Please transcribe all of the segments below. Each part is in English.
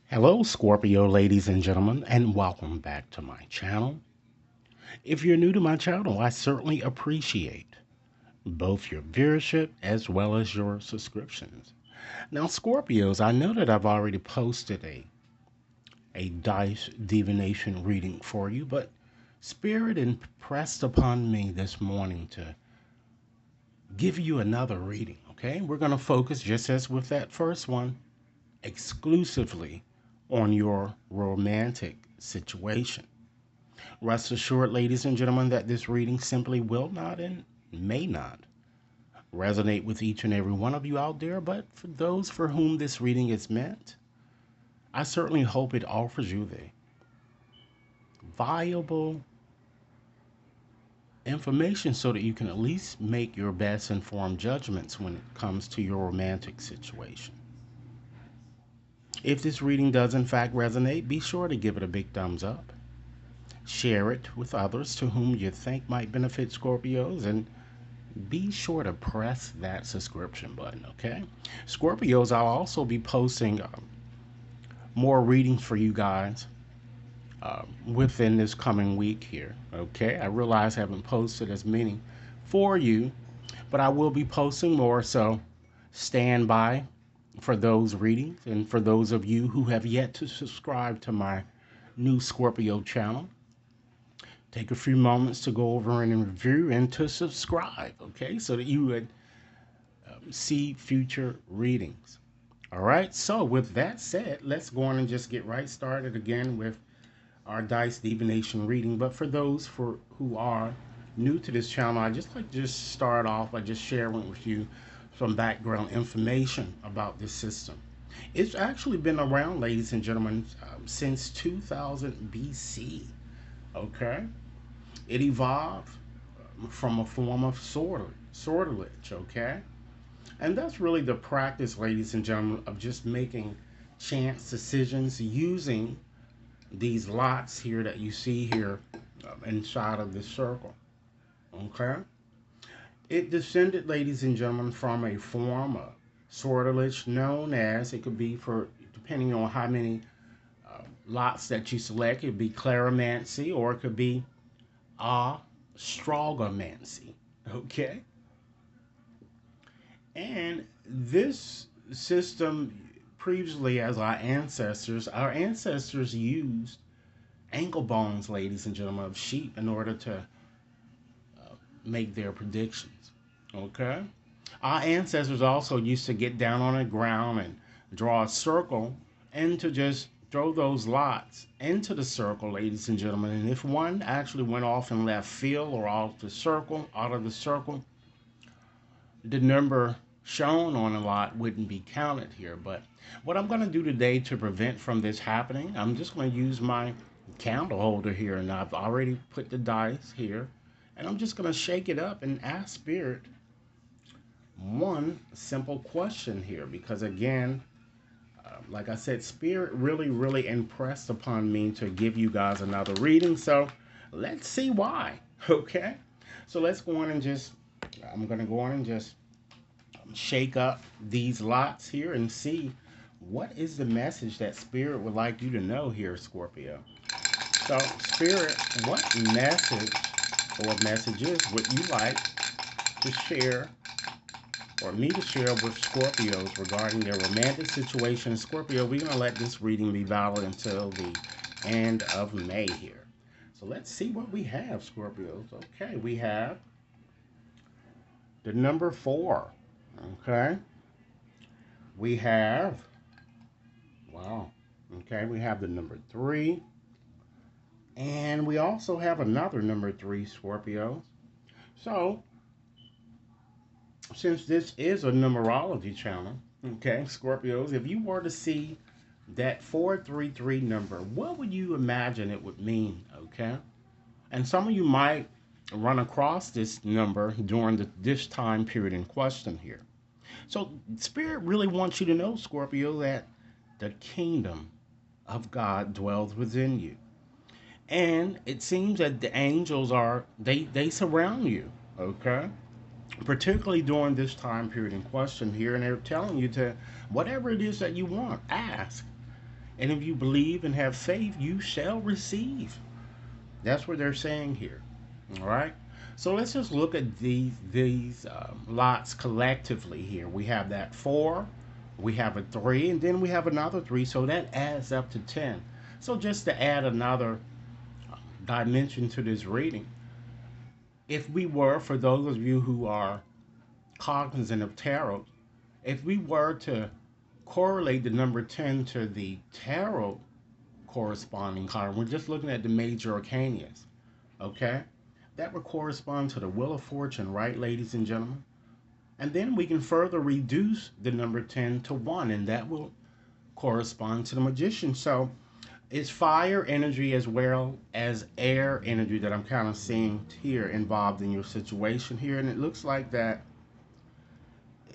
Hello, Scorpio, ladies and gentlemen, and welcome back to my channel. If you're new to my channel, I certainly appreciate both your viewership as well as your subscriptions. Now, Scorpios, I know that I've already posted a dice divination reading for you, but Spirit impressed upon me this morning to give you another reading, okay? We're going to focus, just as with that first one, exclusively on your romantic situation. Rest assured, ladies and gentlemen, that this reading simply will not and may not resonate with each and every one of you out there, but for those for whom this reading is meant, I certainly hope it offers you the viable information so that you can at least make your best informed judgments when it comes to your romantic situation. If this reading does in fact resonate, be sure to give it a big thumbs up. Share it with others to whom you think might benefit Scorpios, and be sure to press that subscription button, okay? Scorpios, I'll also be posting more readings for you guys within this coming week here, okay? I realize I haven't posted as many for you, but I will be posting more, so stand by for those readings. And for those of you who have yet to subscribe to my new Scorpio channel, take a few moments to go over and review and to subscribe, okay, so that you would see future readings. All right, so with that said, let's go on and just get right started again with our dice divination reading. But for those who are new to this channel, I just like to just start off by just sharing with you some background information about this system. It's actually been around, ladies and gentlemen, since 2000 BC. Okay, it evolved from a form of sortilege. Okay, and that's really the practice, ladies and gentlemen, of just making chance decisions using these lots here that you see here inside of this circle. Okay? It descended, ladies and gentlemen, from a form of sortilege known as, it could be for, depending on how many lots that you select, it could be claromancy or it could be astrologomancy. Okay? And this system, previously, as our ancestors used ankle bones, ladies and gentlemen, of sheep in order to make their predictions. Okay? Our ancestors also used to get down on the ground and draw a circle and to just throw those lots into the circle, ladies and gentlemen. And if one actually went off in left field or out of the circle, the number shown on a lot wouldn't be counted here. But what I'm going to do today to prevent from this happening, I'm just going to use my candle holder here, and I've already put the dice here, and I'm just going to shake it up and ask Spirit one simple question here, because again, like I said, Spirit really impressed upon me to give you guys another reading. So let's see why. Okay, so let's go on and just, I'm going to go on and just shake up these lots here and see what is the message that Spirit would like you to know here, Scorpio. So, Spirit, what message or messages would you like to share or me to share with Scorpios regarding their romantic situation? Scorpio, we're going to let this reading be valid until the end of May here. So let's see what we have, Scorpios. Okay, we have the number 4. Okay, we have, wow, okay, we have the number 3. And we also have another number 3, Scorpio. So, since this is a numerology channel, okay, Scorpios, if you were to see that 433 number, what would you imagine it would mean, okay? And some of you might run across this number during this time period in question here. So, Spirit really wants you to know, Scorpio, that the kingdom of God dwells within you. And it seems that the angels they surround you, okay? Particularly during this time period in question here, and they're telling you to, whatever it is that you want, ask. And if you believe and have faith, you shall receive. That's what they're saying here. All right. So let's just look at these lots collectively here. We have that 4, we have a 3, and then we have another 3. So that adds up to 10. So just to add another dimension to this reading, if we were, for those of you who are cognizant of tarot, if we were to correlate the number 10 to the tarot corresponding card, we're just looking at the major arcanas, okay? That would correspond to the Wheel of Fortune, right, ladies and gentlemen? And then we can further reduce the number 10 to 1, and that will correspond to the Magician. So it's fire energy as well as air energy that I'm kind of seeing here involved in your situation here. And it looks like that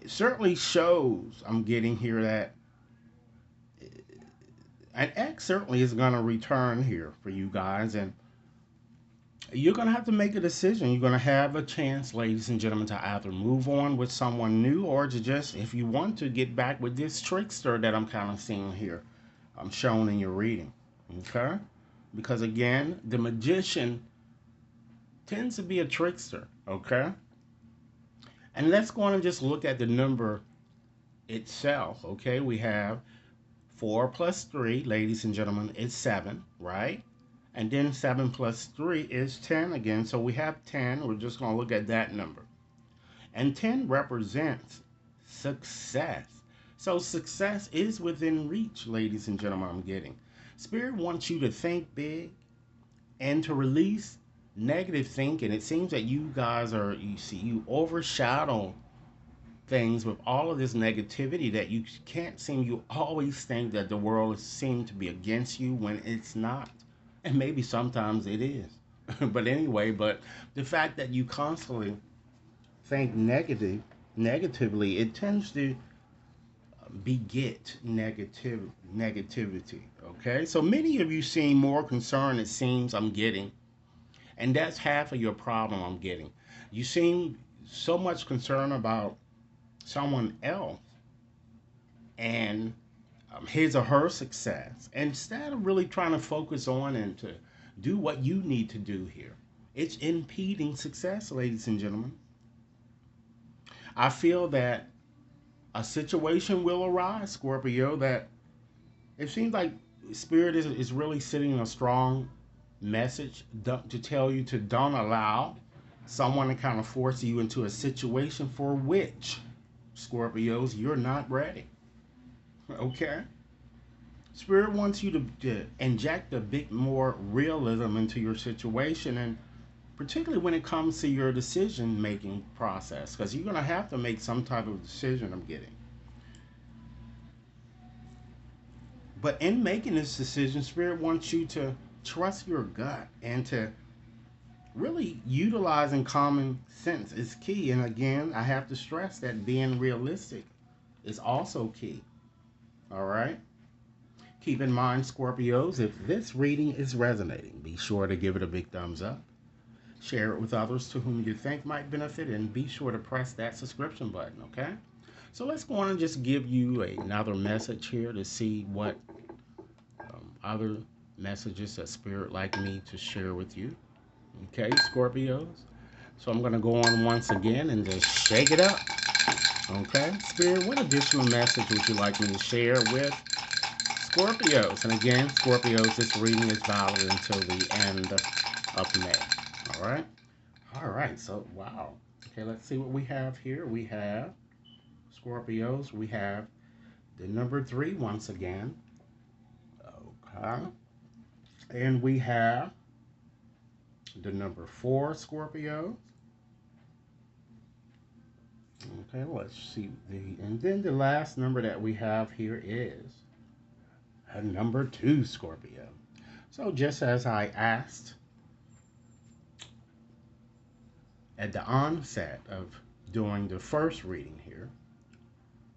it certainly shows, I'm getting here, that an X certainly is going to return here for you guys. And you're going to have to make a decision. You're going to have a chance, ladies and gentlemen, to either move on with someone new or to just, if you want to, get back with this trickster that I'm kind of seeing here. I'm shown in your reading. Okay? Because again, the magician tends to be a trickster. Okay? And let's go on and just look at the number itself. Okay? We have 4 plus 3, ladies and gentlemen, is 7, right? And then 7 plus 3 is 10 again. So we have 10. We're just going to look at that number. And 10 represents success. So success is within reach, ladies and gentlemen, I'm getting. Spirit wants you to think big and to release negative thinking. It seems that you guys are, you overshadow things with all of this negativity that you can't seem, you always think that the world seems to be against you when it's not. And maybe sometimes it is. But anyway, but the fact that you constantly think negatively, it tends to beget negativity. Okay? So many of you seem more concerned, it seems I'm getting. And that's half of your problem I'm getting. You seem so much concerned about someone else and his or her success instead of really trying to focus on and to do what you need to do here. It's impeding success, ladies and gentlemen. I feel that a situation will arise, Scorpio, that it seems like Spirit is really sending a strong message to tell you to don't allow someone to kind of force you into a situation for which, Scorpios, you're not ready. Okay? Spirit wants you to inject a bit more realism into your situation, and particularly when it comes to your decision making process, because you're going to have to make some type of decision, I'm getting. But in making this decision, Spirit wants you to trust your gut and to really utilizing common sense is key. And again, I have to stress that being realistic is also key. All right? Keep in mind, Scorpios, if this reading is resonating, be sure to give it a big thumbs up. Share it with others to whom you think might benefit, and be sure to press that subscription button, okay? So let's go on and just give you another message here to see what other messages that Spirit like me to share with you. Okay, Scorpios. So I'm going to go on once again and just shake it up. Okay, Spirit, what additional message would you like me to share with Scorpios? And again, Scorpios, this reading is valid until the end of May. All right? All right, so wow. Okay, let's see what we have here. We have Scorpios. We have the number 3 once again. Okay. And we have the number 4, Scorpio. Okay, let's see. And then the last number that we have here is a number 2, Scorpio. So just as I asked at the onset of doing the first reading here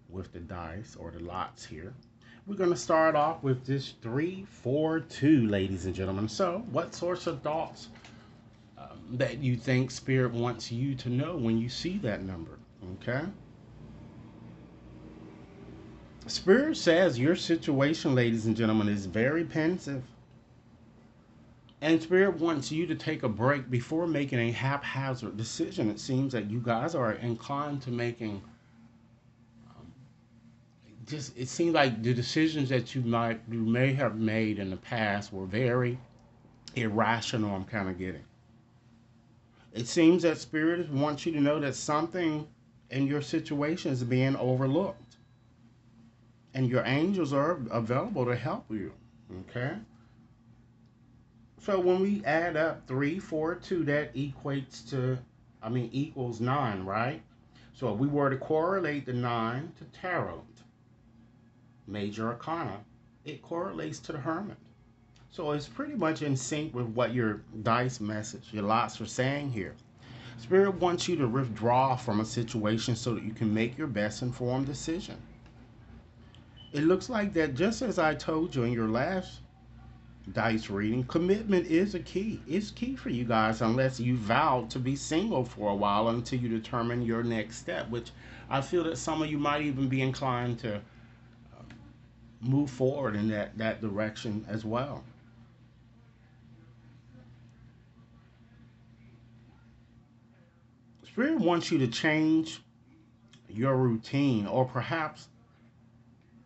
with the dice or the lots here, we're going to start off with this 3, 4, 2, ladies and gentlemen. So what sorts of thoughts that you think Spirit wants you to know when you see that number? Okay. Spirit says your situation, ladies and gentlemen, is very pensive. And Spirit wants you to take a break before making a haphazard decision. It seems that you guys are inclined to making just, it seems like the decisions that you may have made in the past were very irrational. I'm kind of getting. It seems that Spirit wants you to know that something in your situation is being overlooked, and your angels are available to help you. Okay. So when we add up 3, 4, 2, that equates to, I mean, equals 9, right? So if we were to correlate the 9 to tarot, major arcana, it correlates to the hermit. So it's pretty much in sync with what your dice message, your lots are saying here. Spirit wants you to withdraw from a situation so that you can make your best informed decision. It looks like that, just as I told you in your last dice reading, commitment is a key. It's key for you guys unless you vow to be single for a while until you determine your next step, which I feel that some of you might even be inclined to move forward in that direction as well. Spirit wants you to change your routine, or perhaps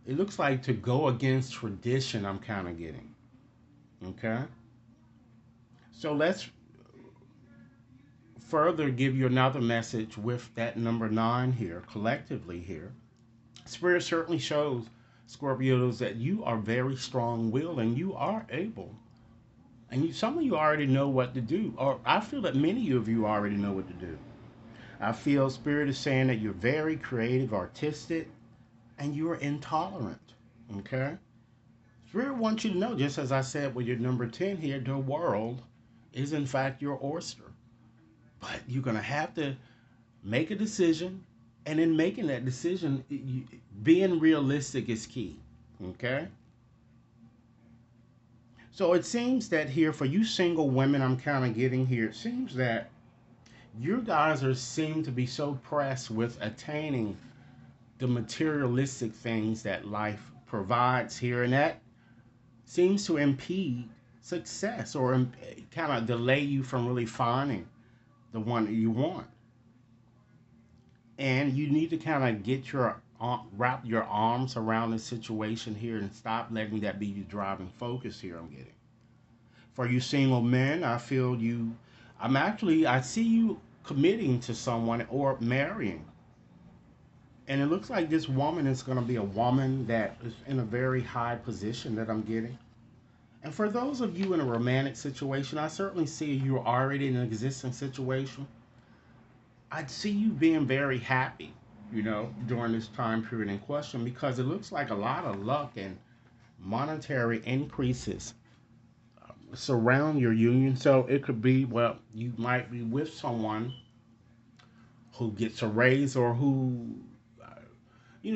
it looks like to go against tradition. I'm kind of getting. Okay. So let's further give you another message with that number 9 here, collectively here. Spirit certainly shows Scorpios that you are very strong willed and you are able. And some of you already know what to do. Or I feel that many of you already know what to do. I feel Spirit is saying that you're very creative, artistic, and you're intolerant. Okay? Spirit wants you to know, just as I said with your number 10 here, the world is in fact your oyster. But you're going to have to make a decision. And in making that decision, being realistic is key. Okay? So it seems that here, for you single women, I'm kind of getting here, it seems that you guys seem to be so pressed with attaining the materialistic things that life provides here, and that seems to impede success or kind of delay you from really finding the one that you want. And you need to kind of get your wrap your arms around the situation here and stop letting that be your driving focus here. I'm getting, for you single men, I feel you, I see you committing to someone or marrying. And it looks like this woman is going to be a woman that is in a very high position that I'm getting. And for those of you in a romantic situation, I certainly see you're already in an existing situation. I'd see you being very happy, during this time period in question, because it looks like a lot of luck and monetary increases surround your union. So it could be, well, you might be with someone who gets a raise, or who,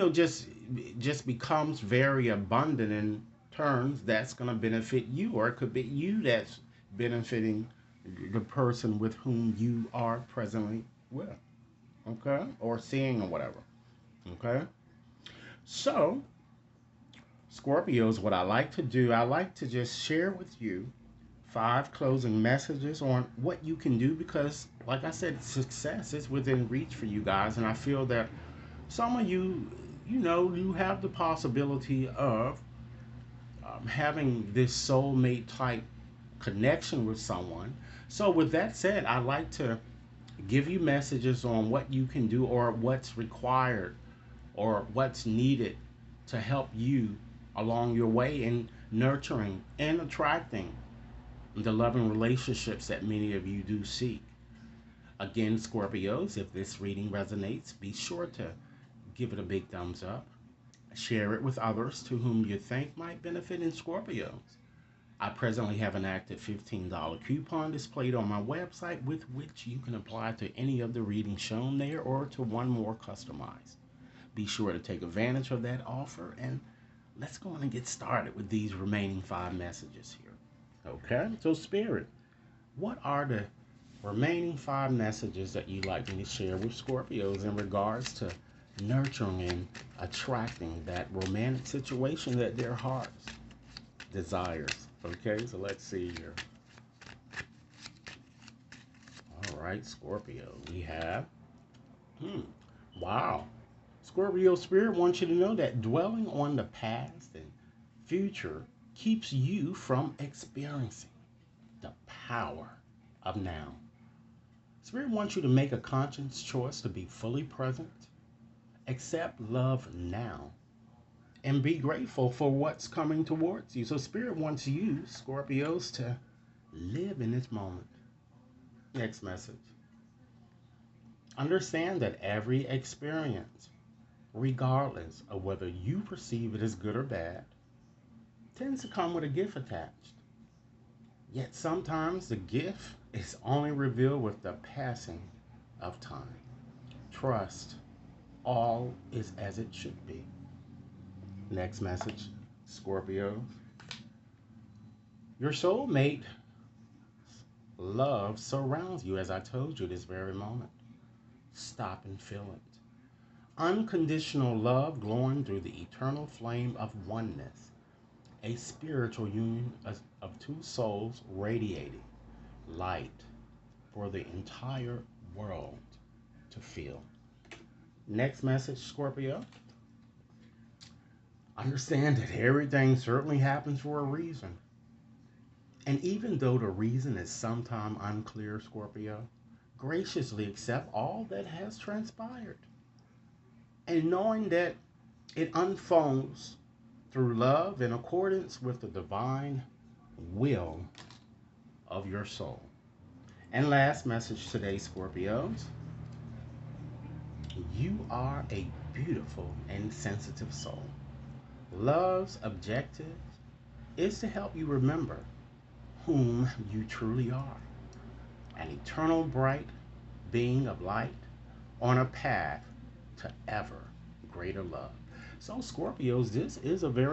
just becomes very abundant in terms that's going to benefit you, or it could be you that's benefiting the person with whom you are presently with. Okay, or seeing, or whatever. Okay, so Scorpios, what I like to do, I like to just share with you 5 closing messages on what you can do, because like I said, success is within reach for you guys. And I feel that some of you, you have the possibility of having this soulmate type connection with someone. So with that said, I like to give you messages on what you can do, or what's required, or what's needed to help you along your way in nurturing and attracting the loving relationships that many of you do seek. Again, Scorpios, if this reading resonates, be sure to give it a big thumbs up. Share it with others to whom you think might benefit in Scorpios. I presently have an active $15 coupon displayed on my website, with which you can apply to any of the readings shown there, or to one more customized. Be sure to take advantage of that offer, and let's go on and get started with these remaining 5 messages here. Okay, so Spirit, what are the remaining 5 messages that you'd like me to share with Scorpios in regards to nurturing and attracting that romantic situation that their hearts desires. Okay, so let's see here. All right, Scorpio. We have, hmm, wow. Scorpio spirit wants you to know that dwelling on the past and future keeps you from experiencing the power of now. Spirit wants you to make a conscious choice to be fully present, accept love now, and be grateful for what's coming towards you. So, Spirit wants you, Scorpios, to live in this moment. Next message. Understand that every experience, regardless of whether you perceive it as good or bad, tends to come with a gift attached. Yet sometimes the gift is only revealed with the passing of time. Trust all is as it should be. Next message, Scorpio. Your soulmate love surrounds you, as I told you this very moment. Stop and feel it. Unconditional love glowing through the eternal flame of oneness. A spiritual union of two souls radiating light for the entire world to feel. Next message, Scorpio. Understand that everything certainly happens for a reason. And even though the reason is sometimes unclear, Scorpio, graciously accept all that has transpired. And knowing that it unfolds through love in accordance with the divine will of your soul. And last message today, Scorpios. You are a beautiful and sensitive soul. Love's objective is to help you remember whom you truly are, an eternal bright being of light on a path to ever greater love. So, Scorpios, this is a very